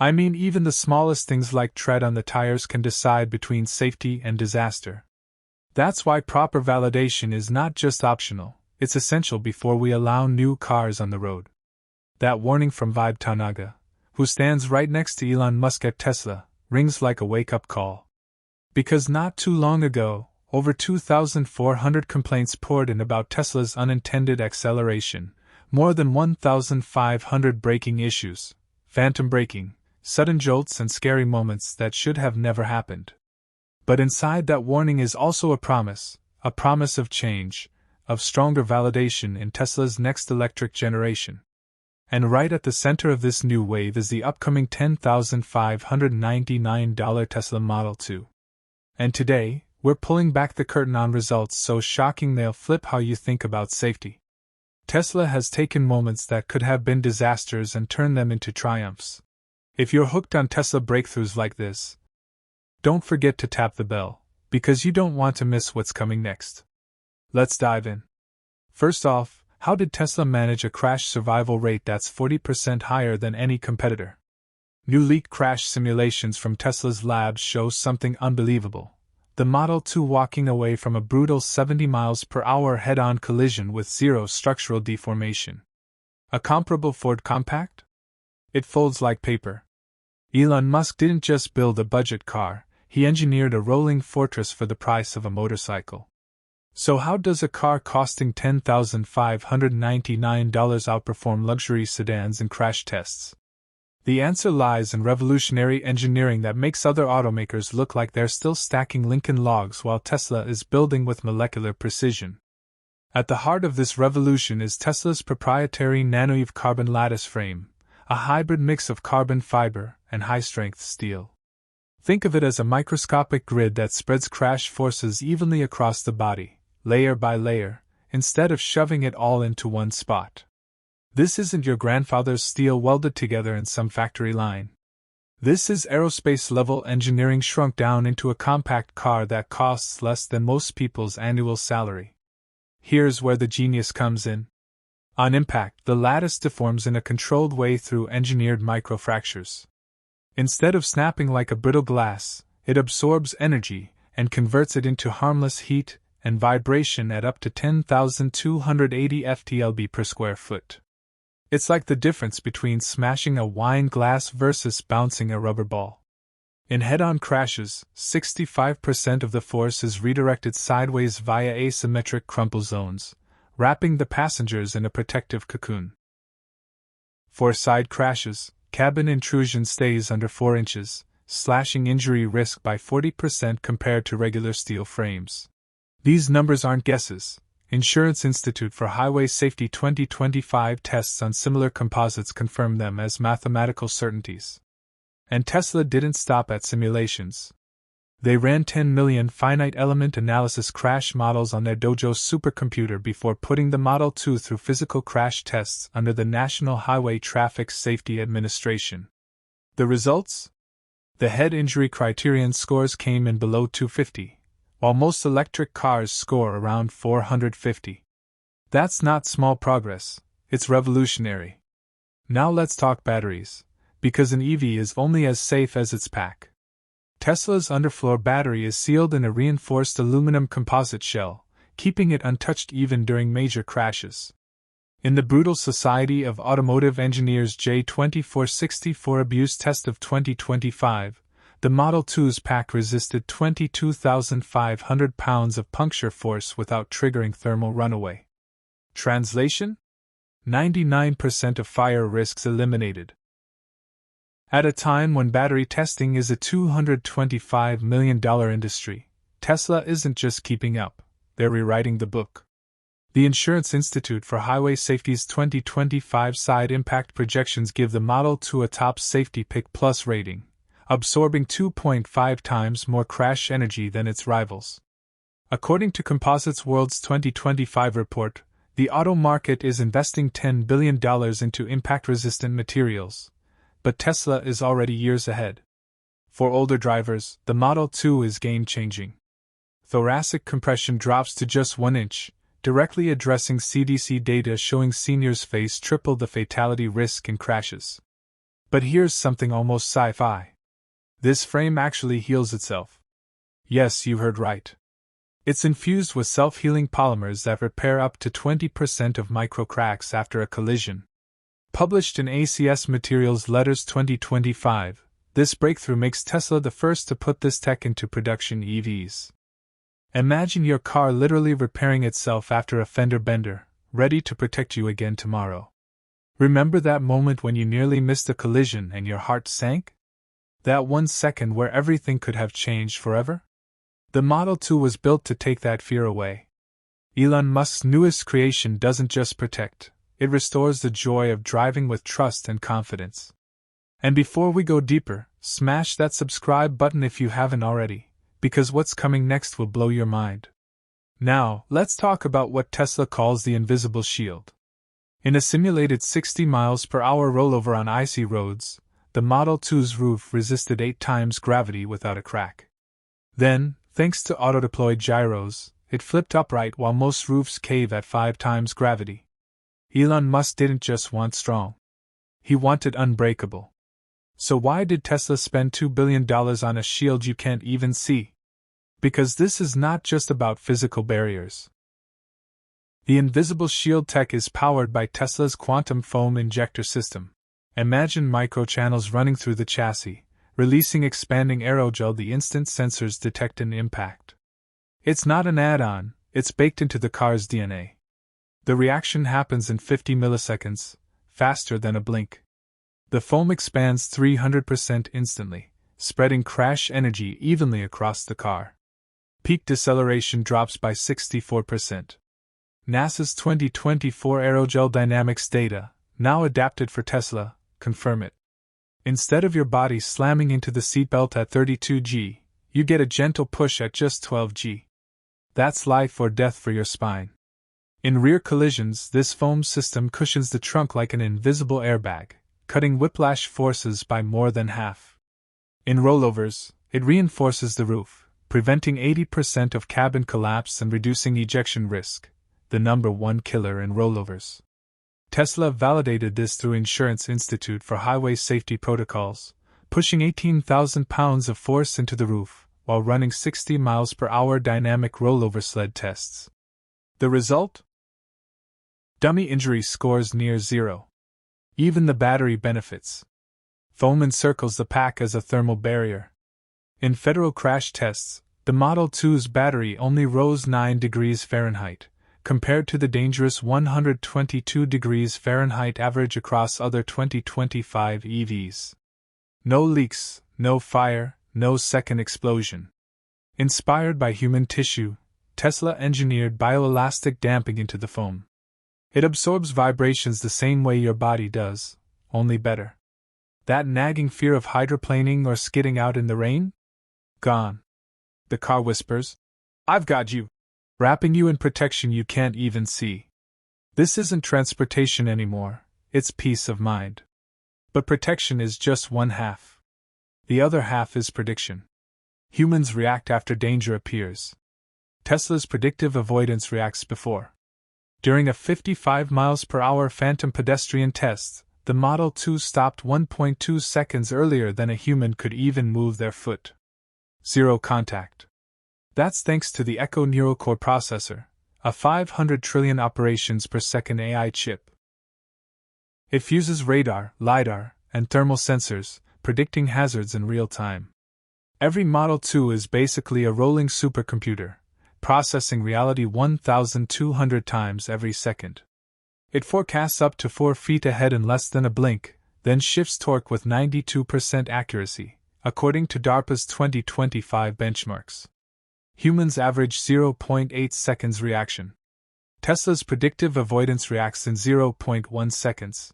I mean, even the smallest things like tread on the tires can decide between safety and disaster. That's why proper validation is not just optional, it's essential before we allow new cars on the road. That warning from Vibe Tanaga, who stands right next to Elon Musk at Tesla, rings like a wake-up call. Because not too long ago, over 2,400 complaints poured in about Tesla's unintended acceleration, more than 1,500 braking issues, phantom braking, sudden jolts and scary moments that should have never happened. But inside that warning is also a promise of change, of stronger validation in Tesla's next electric generation. And right at the center of this new wave is the upcoming $10,599 Tesla Model 2. And today, we're pulling back the curtain on results so shocking they'll flip how you think about safety. Tesla has taken moments that could have been disasters and turned them into triumphs. If you're hooked on Tesla breakthroughs like this, don't forget to tap the bell, because you don't want to miss what's coming next. Let's dive in. First off, how did Tesla manage a crash survival rate that's 40% higher than any competitor? New leak crash simulations from Tesla's labs show something unbelievable. The Model 2 walking away from a brutal 70 miles per hour head-on collision with zero structural deformation. A comparable Ford Compact? It folds like paper. Elon Musk didn't just build a budget car, he engineered a rolling fortress for the price of a motorcycle. So how does a car costing $10,599 outperform luxury sedans in crash tests? The answer lies in revolutionary engineering that makes other automakers look like they're still stacking Lincoln logs while Tesla is building with molecular precision. At the heart of this revolution is Tesla's proprietary nanoeave carbon lattice frame, a hybrid mix of carbon fiber and high-strength steel. Think of it as a microscopic grid that spreads crash forces evenly across the body, layer by layer, instead of shoving it all into one spot. This isn't your grandfather's steel welded together in some factory line. This is aerospace-level engineering shrunk down into a compact car that costs less than most people's annual salary. Here's where the genius comes in. On impact, the lattice deforms in a controlled way through engineered microfractures. Instead of snapping like a brittle glass, it absorbs energy and converts it into harmless heat and vibration at up to 10,280 ftLB per square foot. It's like the difference between smashing a wine glass versus bouncing a rubber ball. In head-on crashes, 65% of the force is redirected sideways via asymmetric crumple zones, wrapping the passengers in a protective cocoon. For side crashes, cabin intrusion stays under 4 inches, slashing injury risk by 40% compared to regular steel frames. These numbers aren't guesses. Insurance Institute for Highway Safety 2025 tests on similar composites confirm them as mathematical certainties. And Tesla didn't stop at simulations. They ran 10 million finite element analysis crash models on their Dojo supercomputer before putting the Model 2 through physical crash tests under the National Highway Traffic Safety Administration. The results? The head injury criterion scores came in below 250, while most electric cars score around 450. That's not small progress, it's revolutionary. Now let's talk batteries, because an EV is only as safe as its pack. Tesla's underfloor battery is sealed in a reinforced aluminum composite shell, keeping it untouched even during major crashes. In the Brutal Society of Automotive Engineers J2464 Abuse Test of 2025, the Model 2's pack resisted 22,500 pounds of puncture force without triggering thermal runaway. Translation? 99% of fire risks eliminated. At a time when battery testing is a $225 million industry, Tesla isn't just keeping up, they're rewriting the book. The Insurance Institute for Highway Safety's 2025 side impact projections give the Model 2 a top safety pick plus rating, absorbing 2.5 times more crash energy than its rivals. According to Composites World's 2025 report, the auto market is investing $10 billion into impact-resistant materials. But Tesla is already years ahead. For older drivers, the Model 2 is game-changing. Thoracic compression drops to just 1 inch, directly addressing CDC data showing seniors face triple the fatality risk in crashes. But here's something almost sci-fi. This frame actually heals itself. Yes, you heard right. It's infused with self-healing polymers that repair up to 20% of microcracks after a collision. Published in ACS Materials Letters 2025, this breakthrough makes Tesla the first to put this tech into production EVs. Imagine your car literally repairing itself after a fender bender, ready to protect you again tomorrow. Remember that moment when you nearly missed a collision and your heart sank? That 1 second where everything could have changed forever? The Model 2 was built to take that fear away. Elon Musk's newest creation doesn't just protect, it restores the joy of driving with trust and confidence. And before we go deeper, smash that subscribe button if you haven't already, because what's coming next will blow your mind. Now, let's talk about what Tesla calls the invisible shield. In a simulated 60 miles per hour rollover on icy roads, the Model 2's roof resisted 8 times gravity without a crack. Then, thanks to auto-deployed gyros, it flipped upright while most roofs cave at 5 times gravity. Elon Musk didn't just want strong. He wanted unbreakable. So why did Tesla spend $2 billion on a shield you can't even see? Because this is not just about physical barriers. The invisible shield tech is powered by Tesla's quantum foam injector system. Imagine microchannels running through the chassis, releasing expanding aerogel the instant sensors detect an impact. It's not an add-on, it's baked into the car's DNA. The reaction happens in 50 milliseconds, faster than a blink. The foam expands 300% instantly, spreading crash energy evenly across the car. Peak deceleration drops by 64%. NASA's 2024 aerogel dynamics data, now adapted for Tesla, confirm it. Instead of your body slamming into the seatbelt at 32 G, you get a gentle push at just 12 G. That's life or death for your spine. In rear collisions, this foam system cushions the trunk like an invisible airbag, cutting whiplash forces by more than half. In rollovers, it reinforces the roof, preventing 80% of cabin collapse and reducing ejection risk, the #1 killer in rollovers. Tesla validated this through Insurance Institute for Highway Safety Protocols, pushing 18,000 pounds of force into the roof, while running 60 miles per hour dynamic rollover sled tests. The result? Dummy injury scores near zero. Even the battery benefits. Foam encircles the pack as a thermal barrier. In federal crash tests, the Model 2's battery only rose 9 degrees Fahrenheit, compared to the dangerous 122 degrees Fahrenheit average across other 2025 EVs. No leaks, no fire, no second explosion. Inspired by human tissue, Tesla engineered bioelastic damping into the foam. It absorbs vibrations the same way your body does, only better. That nagging fear of hydroplaning or skidding out in the rain? Gone. The car whispers, "I've got you," wrapping you in protection you can't even see. This isn't transportation anymore, it's peace of mind. But protection is just one half. The other half is prediction. Humans react after danger appears. Tesla's predictive avoidance reacts before. During a 55 miles per hour phantom pedestrian test, the Model 2 stopped 1.2 seconds earlier than a human could even move their foot. Zero contact. That's thanks to the Echo Neural Core processor, a 500 trillion operations per second AI chip. It fuses radar, LiDAR, and thermal sensors, predicting hazards in real time. Every Model 2 is basically a rolling supercomputer, processing reality 1,200 times every second. It forecasts up to 4 feet ahead in less than a blink, then shifts torque with 92% accuracy, according to DARPA's 2025 benchmarks. Humans average 0.8 seconds reaction. Tesla's predictive avoidance reacts in 0.1 seconds.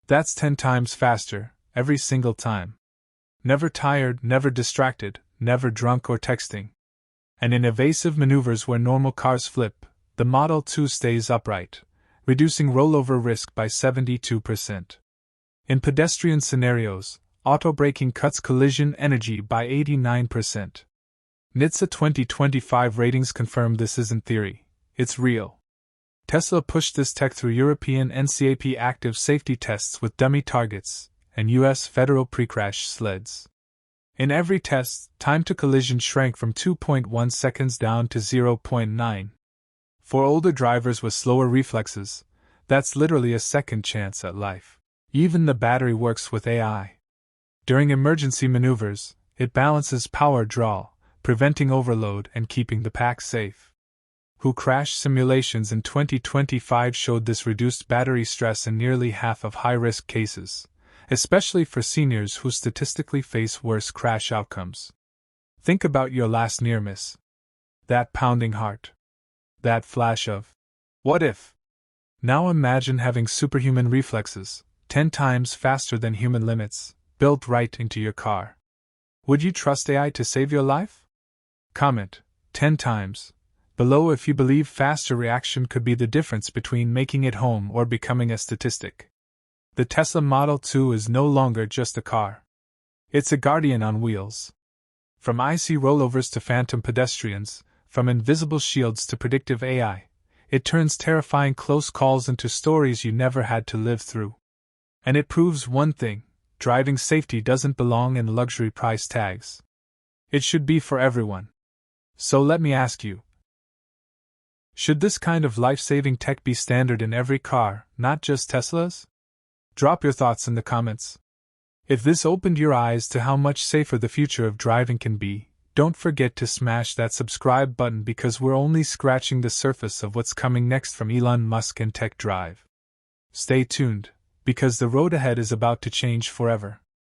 That's 10 times faster, every single time. Never tired, never distracted, never drunk or texting. And in evasive maneuvers where normal cars flip, the Model 2 stays upright, reducing rollover risk by 72%. In pedestrian scenarios, auto-braking cuts collision energy by 89%. NHTSA 2025 ratings confirm this isn't theory, it's real. Tesla pushed this tech through European NCAP active safety tests with dummy targets, and U.S. federal pre-crash sleds. In every test, time to collision shrank from 2.1 seconds down to 0.9. For older drivers with slower reflexes, that's literally a second chance at life. Even the battery works with AI. During emergency maneuvers, it balances power draw, preventing overload and keeping the pack safe. Who crash simulations in 2025 showed this reduced battery stress in nearly half of high-risk cases, especially for seniors who statistically face worse crash outcomes. Think about your last near miss. That pounding heart. That flash of, what if? Now imagine having superhuman reflexes, 10 times faster than human limits, built right into your car. Would you trust AI to save your life? Comment 10 times below if you believe faster reaction could be the difference between making it home or becoming a statistic. The Tesla Model 2 is no longer just a car. It's a guardian on wheels. From icy rollovers to phantom pedestrians, from invisible shields to predictive AI, it turns terrifying close calls into stories you never had to live through. And it proves one thing: driving safety doesn't belong in luxury price tags. It should be for everyone. So let me ask you, should this kind of life-saving tech be standard in every car, not just Teslas? Drop your thoughts in the comments. If this opened your eyes to how much safer the future of driving can be, don't forget to smash that subscribe button because we're only scratching the surface of what's coming next from Elon Musk and Tech Drive. Stay tuned, because the road ahead is about to change forever.